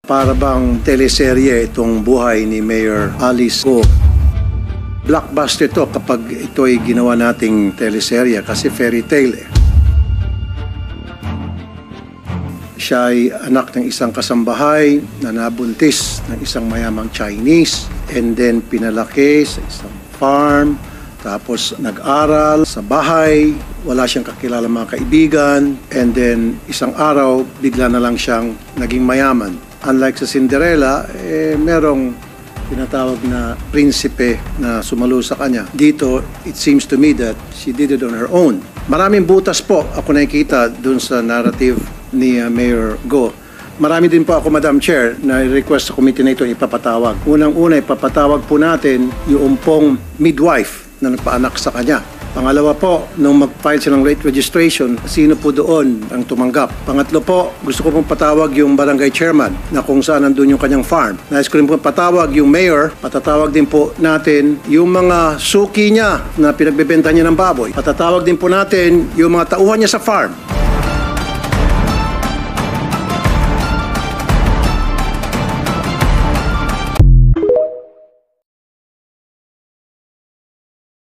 Para bang teleserye itong buhay ni Mayor Alice Go. Blockbuster to kapag ito ay ginawa nating teleserye kasi fairy tale eh. Siya ay anak ng isang kasambahay na nabuntis ng isang mayamang Chinese and then pinalaki sa isang farm. Tapos nag-aral sa bahay, wala siyang kakilala mga kaibigan, and then isang araw, bigla na lang siyang naging mayaman. Unlike sa Cinderella, merong tinatawag na prinsipe na sumalo sa kanya. Dito, it seems to me that she did it on her own. Maraming butas po ako nakikita dun sa narrative ni Mayor Go. Marami din po ako, Madam Chair, na request sa committee na ito ipapatawag. Unang-una, ipapatawag po natin yung pong midwife na nagpaanak sa kanya. Pangalawa po, nung mag-file silang rate registration, sino po doon ang tumanggap? Pangatlo po, gusto ko pong patawag yung barangay chairman na kung saan nandun yung kanyang farm. Nais ko rin po patawag yung mayor, patatawag din po natin yung mga suki niya na pinagbebenta niya ng baboy. Patatawag din po natin yung mga tauhan niya sa farm.